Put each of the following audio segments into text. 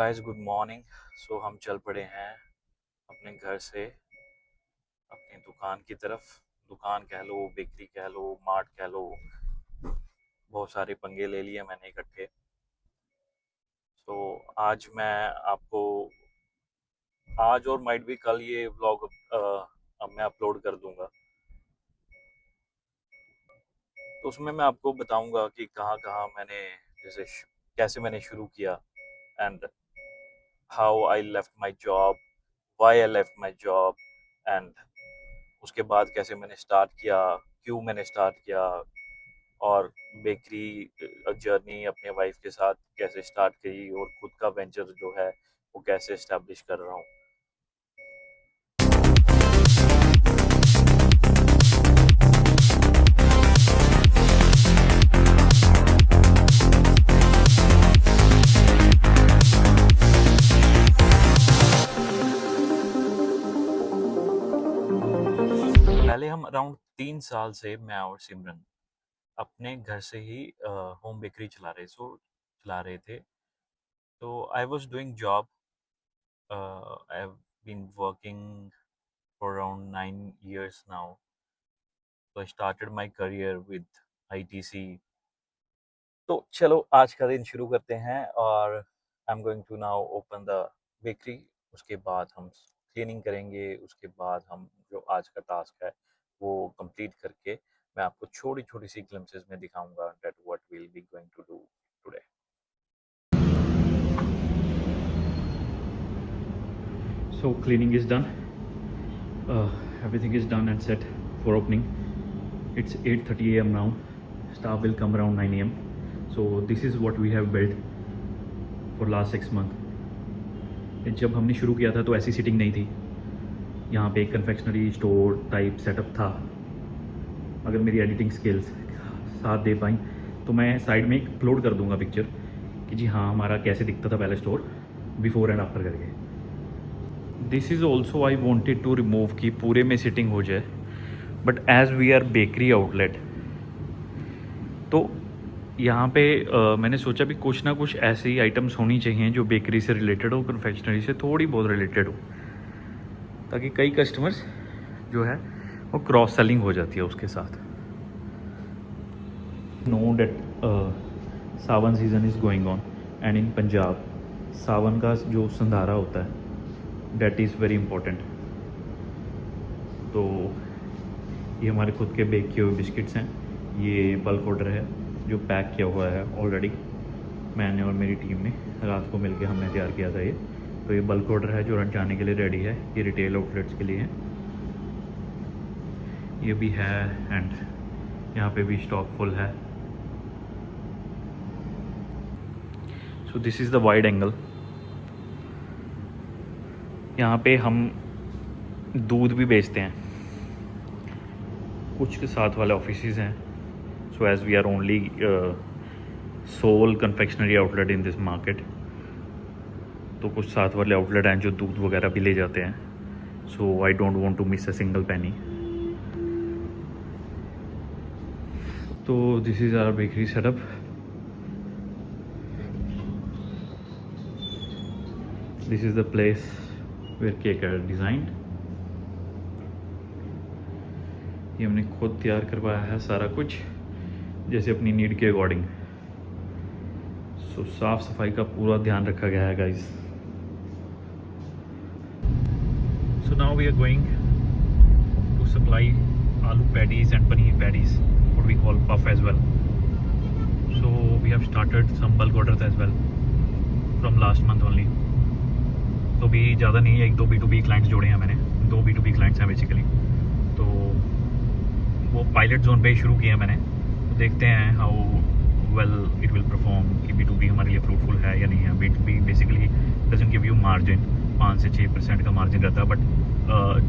Guys good morning. सो हम चल पड़े हैं अपने घर से अपनी दुकान की तरफ। दुकान कह लो, बेकरी कह लो, मार्ट कह लो, बहुत सारे पंगे ले लिए मैंने इकट्ठे। सो आज मैं आपको आज और माइट भी कल ये व्लॉग अब मैं अपलोड कर दूंगा। तो उसमें मैं आपको बताऊंगा कि कहाँ कहाँ मैंने जैसे कैसे मैंने शुरू किया and how I left my job, why I left my job and उसके बाद कैसे मैंने स्टार्ट किया, क्यों मैंने स्टार्ट किया, और बेकरी जर्नी अपने वाइफ के साथ कैसे स्टार्ट करी और खुद का वेंचर जो है वो कैसे इस्टेब्लिश कर रहा हूँ। पहले हम अराउंड 3 साल से मैं और सिमरन अपने घर से ही होम बेकरी चला रहे थे। तो I was doing job, I have been working for around 9 years now. तो I started my career with ITC। तो चलो आज का दिन शुरू करते हैं और I am going to now open the bakery. उसके बाद हम क्लीनिंग करेंगे, उसके बाद हम जो आज का टास्क है वो कंप्लीट करके मैं आपको छोटी छोटी सी ग्लिम्पसेस में दिखाऊंगा that what will be going to do today. So cleaning is done. Everything is done and set for opening. It's 8:30 a.m. now. Staff will come around 9 a.m. So this is what we have built for last 6 months. जब हमने शुरू किया था तो ऐसी seating नहीं थी। यहाँ पे एक कन्फेक्शनरी स्टोर टाइप सेटअप था। अगर मेरी एडिटिंग स्किल्स साथ दे पाई तो मैं साइड में एक अपलोड कर दूंगा पिक्चर कि जी हाँ हमारा कैसे दिखता था पहले स्टोर, बिफोर एंड आफ्टर करके। This is also I wanted to remove कि पूरे में सिटिंग हो जाए, but as we are bakery outlet तो यहाँ पे मैंने सोचा भी कुछ ना कुछ ऐसी आइटम्स होनी चाहिए जो बेकरी से रिलेटेड हो, कन्फेक्शनरी से थोड़ी बहुत रिलेटेड हो, ताकि कई कस्टमर्स जो है वो क्रॉस सेलिंग हो जाती है उसके साथ। Now that Sawan season is going on and in Punjab Sawan का जो संधारा होता है डेट इज़ वेरी इम्पोर्टेंट। तो ये हमारे खुद के बेक किए हुए बिस्किट्स हैं। ये बल्क ऑर्डर है जो पैक किया हुआ है ऑलरेडी। मैंने और मेरी टीम ने रात को मिलके हमने तैयार किया था ये। तो ये बल्क ऑर्डर है जो रन जाने के लिए रेडी है। ये रिटेल आउटलेट्स के लिए है। ये भी है एंड यहाँ पे भी स्टॉक फुल है। So this is the wide angle. यहाँ पे हम दूध भी बेचते हैं। कुछ के साथ वाले ऑफिसेज हैं। So as we are only sole confectionery outlet in this market, तो कुछ साथ वाले आउटलेट हैं जो दूध वगैरह भी ले जाते हैं। So I don't want to miss a single penny. तो this is our bakery setup. This is the place where cake are designed. ये हमने खुद तैयार करवाया है सारा कुछ, जैसे अपनी नीड के अकॉर्डिंग। सो साफ़ सफाई का पूरा ध्यान रखा गया है guys. So now we are going to supply aloo patties and paneer patties, what we call puff as well. So we have started some bulk orders as well from last month only. तो भी ज़्यादा नहीं है, 1-2 B2B क्लाइंट्स जोड़े हैं मैंने। 2 B2B clients हैं basically. तो वो पायलट जोन पे ही शुरू किया मैंने। तो देखते हैं how well it will perform कि B2B हमारे लिए फ्रूटफुल है या नहीं है। B2B basically doesn't give you margin, 5 से 6% का मार्जिन रहता है, बट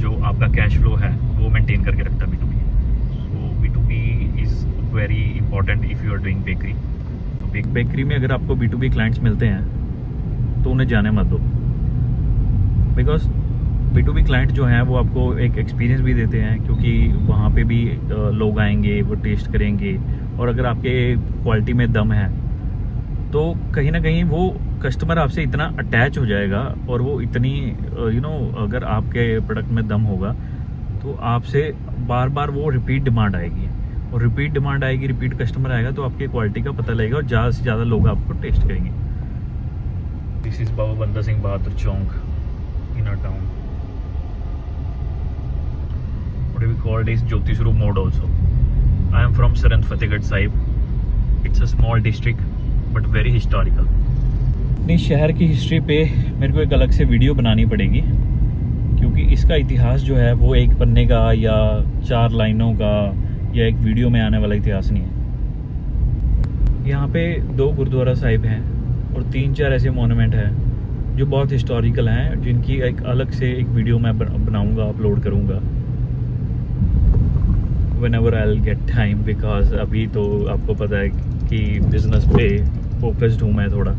जो आपका कैश फ्लो है वो मेंटेन करके रखता है B2B। So B2B is very important if you are doing bakery. तो बेकरी में अगर आपको B2B क्लाइंट्स मिलते हैं तो उन्हें जाने मत दो, बिकॉज B2B क्लाइंट जो हैं वो आपको एक एक्सपीरियंस भी देते हैं, क्योंकि वहाँ पे भी लोग आएंगे, वो टेस्ट करेंगे, और अगर आपके क्वालिटी में दम है तो कहीं ना कहीं वो कस्टमर आपसे इतना अटैच हो जाएगा और वो इतनी अगर आपके प्रोडक्ट में दम होगा तो आपसे बार बार वो रिपीट डिमांड आएगी, और रिपीट डिमांड आएगी, रिपीट कस्टमर आएगा तो आपकी क्वालिटी का पता लगेगा और ज़्यादा से ज़्यादा लोग आपको टेस्ट करेंगे। This is Baba Banda Singh Bahadur Chowk in our town. What we call it is Jyoti Swaroop mode also. I am from Sarand Fatehgarh Sahib. It's a small district but very historical. अपनी शहर की हिस्ट्री पे मेरे को एक अलग से वीडियो बनानी पड़ेगी, क्योंकि इसका इतिहास जो है वो एक पन्ने का या 4 लाइनों का या एक वीडियो में आने वाला इतिहास नहीं है। यहाँ पे 2 गुरुद्वारा साहिब हैं और 3-4 ऐसे मोनूमेंट हैं जो बहुत हिस्टोरिकल हैं, जिनकी एक अलग से एक वीडियो मैं बनाऊँगा, अपलोड करूँगा whenever I'll get time, because अभी तो आपको पता है कि बिजनेस पे फोकस्ड हूँ मैं थोड़ा।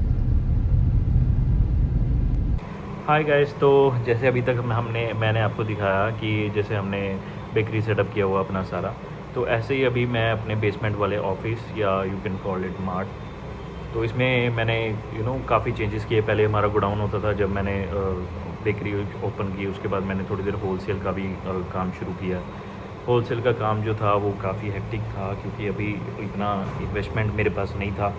हाय गाइस, तो जैसे अभी तक मैंने आपको दिखाया कि जैसे हमने बेकरी सेटअप किया हुआ अपना सारा, तो ऐसे ही अभी मैं अपने बेसमेंट वाले ऑफिस या you can call it mart, तो इसमें मैंने काफ़ी चेंजेस किए। पहले हमारा गोडाउन होता था, जब मैंने बेकरी ओपन की उसके बाद मैंने थोड़ी देर होलसेल का भी काम शुरू किया। होलसेल का काम जो था वो काफ़ी हेक्टिक था, क्योंकि अभी इतना इन्वेस्टमेंट मेरे पास नहीं था।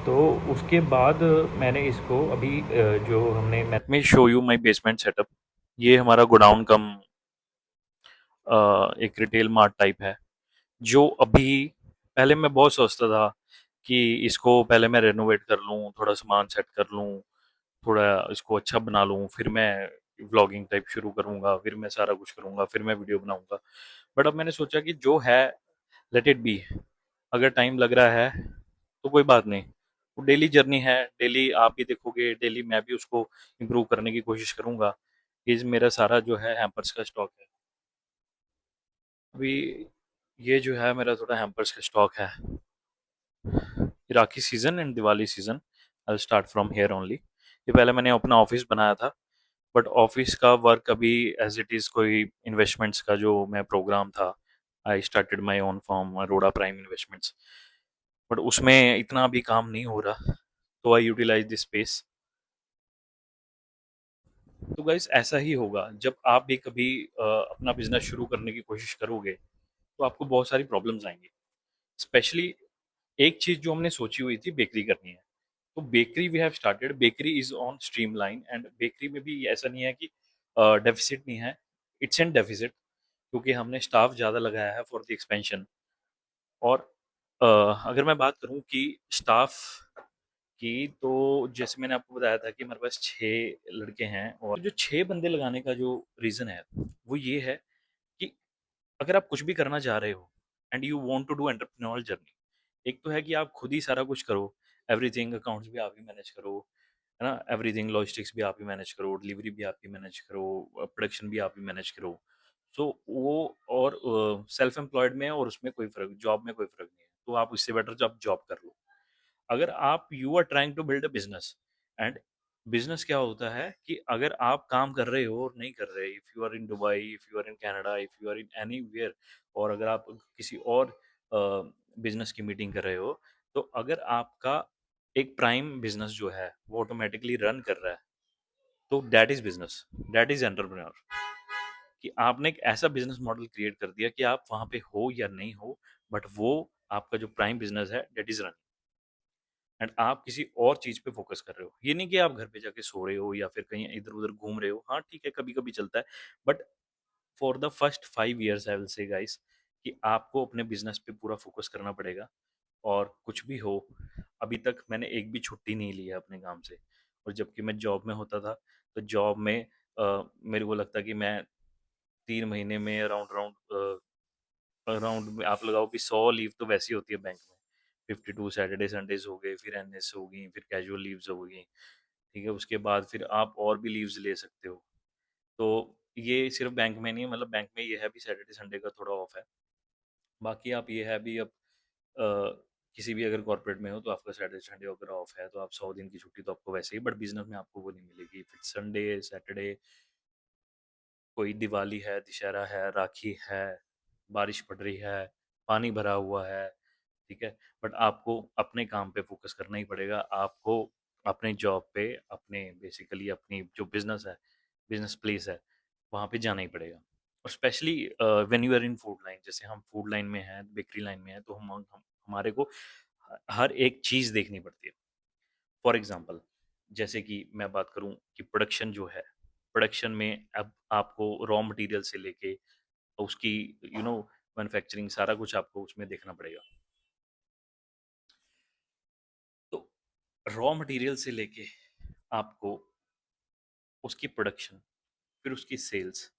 तो उसके बाद मैंने इसको अभी जो हमने let me show you my basement setup. ये हमारा गोडाउन कम एक रिटेल मार्ट टाइप है, जो अभी पहले मैं बहुत सोचता था कि इसको पहले मैं रेनोवेट कर लूँ, थोड़ा सामान सेट कर लूँ, थोड़ा इसको अच्छा बना लूँ, फिर मैं व्लॉगिंग टाइप शुरू करूँगा, फिर मैं सारा कुछ करूँगा, फिर मैं वीडियो बनाऊँगा। बट अब मैंने सोचा कि जो है लेट इट बी। अगर टाइम लग रहा है तो कोई बात नहीं, वो डेली जर्नी है, डेली आप भी देखोगे, डेली मैं भी उसको इम्प्रूव करने की कोशिश करूँगा। ये मेरा सारा जो है हैम्पर्स का स्टॉक है। अभी ये जो है मेरा थोड़ा हैम्पर्स का स्टॉक है। Rakhi season and Diwali season, I will start from here only. ये पहले मैंने अपना ऑफिस बनाया था, बट ऑफिस का वर्क अभी एज इट इज़ कोई इन्वेस्टमेंट्स का जो मैं प्रोग्राम था, I started my own form Arora prime investments, but उसमें इतना अभी काम नहीं हो रहा, तो आई यूटिलाइज दिस स्पेस। तो गाइस ऐसा ही होगा जब आप भी कभी अपना बिजनेस शुरू करने की कोशिश करोगे, तो आपको बहुत सारी प्रॉब्लम्स आएंगी। स्पेशली एक चीज़ जो हमने सोची हुई थी, बेकरी करनी है, तो bakery we have started, bakery is on streamline, and bakery में भी ऐसा नहीं है कि डेफिसिट नहीं है, इट्स एन डेफिसिट, क्योंकि हमने स्टाफ ज़्यादा लगाया है फॉर द एक्सपेंशन। और अगर मैं बात करूँ कि स्टाफ की, तो जैसे मैंने आपको बताया था कि हमारे पास 6 लड़के हैं, और जो 6 बंदे लगाने का जो रीज़न है वो ये है कि अगर आप कुछ भी करना चाह रहे हो and you want to do entrepreneurial journey, एक तो है कि आप खुद ही सारा कुछ करो, एवरीथिंग, अकाउंट्स भी आप ही मैनेज करो, है ना, एवरीथिंग, लॉजिस्टिक्स भी आप ही मैनेज करो, डिलीवरी भी आप ही मैनेज करो, प्रोडक्शन भी आप ही मैनेज करो। सो वो, और सेल्फ एम्प्लॉयड में और उसमें कोई फ़र्क, जॉब में कोई फ़र्क नहीं है, तो आप इससे बेटर जो आप जॉब कर लो। अगर आप you are trying to build a business, and business क्या होता है कि अगर आप काम कर रहे हो और नहीं कर रहे, if you are in Dubai, if you are in Canada, if you are in anywhere, और अगर आप किसी और बिजनेस की मीटिंग कर रहे हो, तो अगर आपका एक प्राइम बिजनेस जो है वो ऑटोमेटिकली रन कर रहा है, तो that is business, that is entrepreneur. कि आपने एक ऐसा बिजनेस मॉडल क्रिएट कर दिया कि आप वहां पे हो या नहीं हो, बट वो आपका जो प्राइम बिजनेस है दैट इज रन, एंड आप किसी और चीज पे फोकस कर रहे हो। ये नहीं कि आप घर पे जाके सो रहे हो या फिर कहीं इधर उधर घूम रहे हो, हाँ ठीक है, कभी कभी चलता है, but for the first 5 years I will say guys कि आपको अपने बिजनेस पे पूरा फोकस करना पड़ेगा। और कुछ भी हो, अभी तक मैंने एक भी छुट्टी नहीं ली है अपने काम से, और जबकि मैं जॉब में होता था, तो जॉब में मेरे को लगता कि मैं 3 महीने में अराउंड अराउंड अराउंड आप लगाओ कि 100 लीव तो वैसी होती है बैंक में। 52 सैटरडे संडेज हो गए, फिर एनएस हो गई, फिर कैजुअल लीव्स हो गई, ठीक है, उसके बाद फिर आप और भी लीव्स ले सकते हो। तो ये सिर्फ बैंक में नहीं है, मतलब बैंक में ये है भी सैटरडे संडे का थोड़ा ऑफ है। बाकी आप ये है भी अब अ, किसी भी अगर कॉर्पोरेट में हो तो आपका सैटरडे संडे अगर ऑफ है तो आप 100 दिन की छुट्टी तो आपको वैसे ही, बट बिजनेस में आपको वो नहीं मिलेगी। फिर संडे सैटरडे, कोई दिवाली है, दशहरा है, राखी है, बारिश पड़ रही है, पानी भरा हुआ है, ठीक है, बट आपको अपने काम पे फोकस करना ही पड़ेगा। आपको अपने जॉब पे, अपने बेसिकली अपनी जो बिज़नेस है, बिज़नेस प्लेस है, वहाँ पे जाना ही पड़ेगा। और specially when you are in food line, जैसे हम फूड लाइन में हैं, बेकरी लाइन में हैं, तो हम हमारे को हर एक चीज़ देखनी पड़ती है। फॉर एग्ज़ाम्पल, जैसे कि मैं बात करूँ कि प्रोडक्शन जो है, प्रोडक्शन में अब आपको रॉ मटेरियल से लेके उसकी मैन्युफैक्चरिंग सारा कुछ आपको उसमें देखना पड़ेगा। तो रॉ मटेरियल से लेके आपको उसकी प्रोडक्शन, फिर उसकी सेल्स,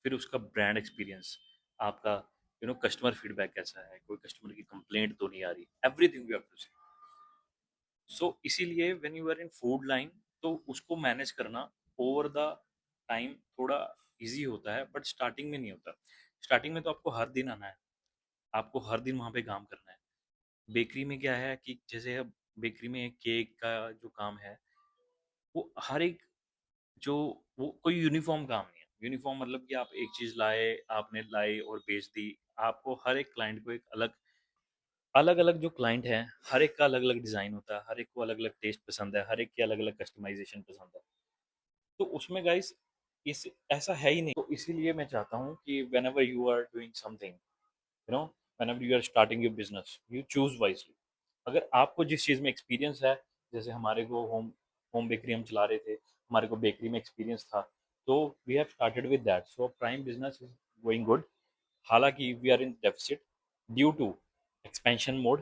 फिर उसका ब्रांड एक्सपीरियंस, आपका कस्टमर फीडबैक कैसा है, कोई कस्टमर की कंप्लेंट तो नहीं आ रही, everything you have to see. So इसीलिए when you are in food line, तो उसको मैनेज करना ओवर द टाइम थोड़ा इजी होता है, बट स्टार्टिंग में नहीं होता। स्टार्टिंग में तो आपको हर दिन आना है, आपको हर दिन वहाँ पे काम करना है। बेकरी में क्या है कि जैसे अब बेकरी में केक का जो काम है, वो हर एक जो वो कोई यूनिफॉर्म काम नहीं है। यूनिफॉर्म मतलब कि आप एक चीज़ लाए, आपने लाई और बेच दी। आपको हर एक क्लाइंट को एक अलग-अलग जो क्लाइंट हैं, हर एक का अलग-अलग डिज़ाइन होता है, हर एक को अलग-अलग टेस्ट पसंद है, हर एक की अलग-अलग कस्टमाइज़ेशन पसंद है। तो उसमें गाइस इस ऐसा है ही नहीं। तो इसीलिए मैं चाहता हूँ कि whenever you are doing something, you know whenever you are starting your business, you choose wisely. अगर आपको जिस चीज़ में एक्सपीरियंस है, जैसे हमारे को होम होम बेकरी हम चला रहे थे, हमारे को बेकरी में एक्सपीरियंस था, तो we have started with that, so prime business is going good. हालांकि we are in deficit due to expansion mode,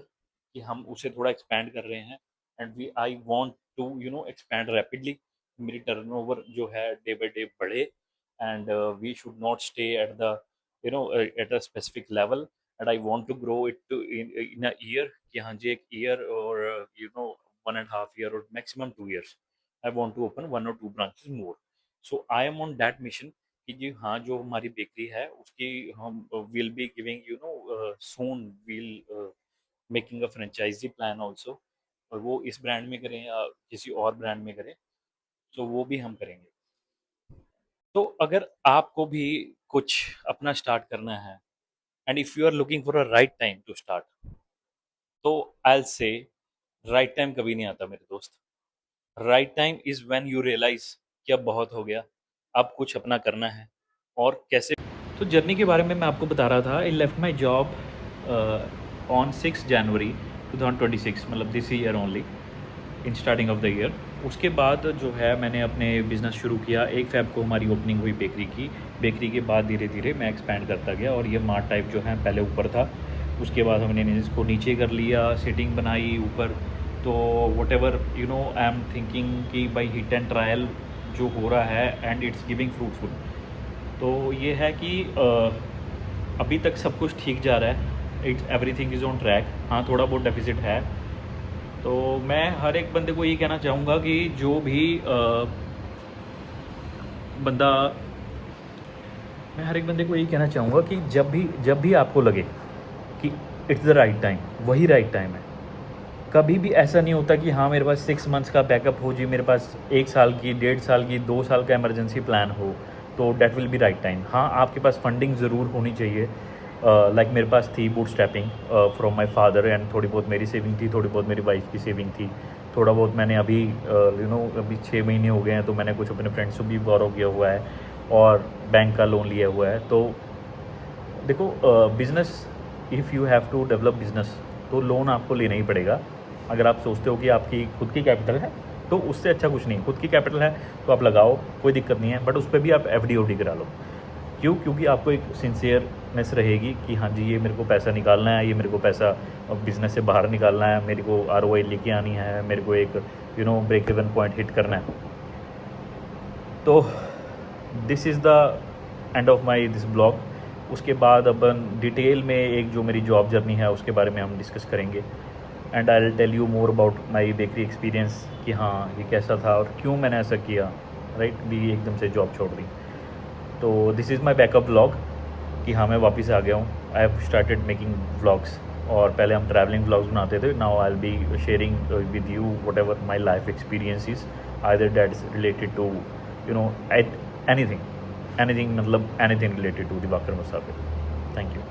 कि हम उसे थोड़ा एक्सपैंड कर रहे हैं, and we I want to expand rapidly. मेरी टर्नओवर जो है डे बाय डे बढ़े, and we should not stay at the at a specific level, and I want to grow it to in a year, कि हाँ जी एक year और 1.5 year और maximum 2 years I want to open 1 or 2 branches more. So I am on that mission कि जी हाँ, जो हमारी बेकरी है उसकी हम will be giving soon will making a franchise plan also, और वो इस ब्रांड में करें या किसी और ब्रांड में करें, तो वो भी हम करेंगे। तो अगर आपको भी कुछ अपना स्टार्ट करना है, and if you are looking for a right time to start, तो आई से राइट टाइम कभी नहीं आता मेरे दोस्त। Right time is when you realise कि अब बहुत हो गया, अब कुछ अपना करना है। और कैसे, तो जर्नी के बारे में मैं आपको बता रहा था। आई लेफ्ट माई जॉब ऑन 6 जनवरी 2026, मतलब this year only, in starting of the year. उसके बाद जो है मैंने अपने बिज़नेस शुरू किया। 1 फ़ेब को हमारी ओपनिंग हुई बेकरी की। बेकरी के बाद धीरे धीरे मैं एक्सपैंड करता गया, और ये मार्ट टाइप जो है पहले ऊपर था, उसके बाद हमने इसको नीचे कर लिया, सीटिंग बनाई ऊपर। तो what ever I am thinking कि बाई हिट एंड ट्रायल जो हो रहा है, एंड इट्स गिविंग फ्रूटफुल। तो ये है कि अभी तक सब कुछ ठीक जा रहा है, it's everything is on track. हाँ, थोड़ा बहुत डेफिसिट है। तो मैं हर एक बंदे को ये कहना चाहूँगा कि जो भी बंदा मैं हर एक बंदे को यही कहना चाहूँगा कि जब भी आपको लगे कि इट्स द राइट टाइम, वही राइट टाइम है। कभी भी ऐसा नहीं होता कि हाँ मेरे पास 6 मंथ्स का बैकअप हो जी, मेरे पास 1 साल की, 1.5 साल की, 2 साल का इमरजेंसी प्लान हो, तो that will be right time. हाँ, आपके पास फंडिंग ज़रूर होनी चाहिए। लाइक मेरे पास थी boot stepping from my father, and थोड़ी बहुत मेरी सेविंग थी, थोड़ी बहुत मेरी वाइफ की सेविंग थी, थोड़ा बहुत मैंने अभी अभी 6 महीने हो गए हैं तो मैंने कुछ अपने फ्रेंड्स से भी बोरो किया हुआ है, और बैंक का लोन लिया हुआ है। तो देखो, business, if you have to develop business, तो लोन आपको लेना ही पड़ेगा। अगर आप सोचते हो कि आपकी खुद की कैपिटल है, तो उससे अच्छा कुछ नहीं। खुद की कैपिटल है तो आप लगाओ, कोई दिक्कत नहीं है, बट उस पर भी आप एफडी करा लो। क्यों? क्योंकि आपको एक सिंसियरनेस रहेगी कि हाँ जी, ये मेरे को पैसा निकालना है, ये मेरे को पैसा बिज़नेस से बाहर निकालना है, मेरे को आरओआई लेके आनी है, मेरे को एक ब्रेक इवन पॉइंट हिट करना है। तो this is the end of my this blog. उसके बाद अपन डिटेल में एक जो मेरी जॉब जर्नी है उसके बारे में हम डिस्कस करेंगे, and I will tell you more about my bakery experience, कि हाँ ये कैसा था और क्यों मैंने ऐसा किया, राइट, भी एकदम से जॉब छोड़ दी। तो this is my backup vlog, कि हाँ मैं वापस आ गया हूँ। I have started making vlogs, और पहले हम ट्रैवलिंग व्लॉग्स बनाते थे। Now I will be sharing with you whatever my life experiences, either that is related to anything, anything, मतलब anything related to the baker Musafir. Thank you.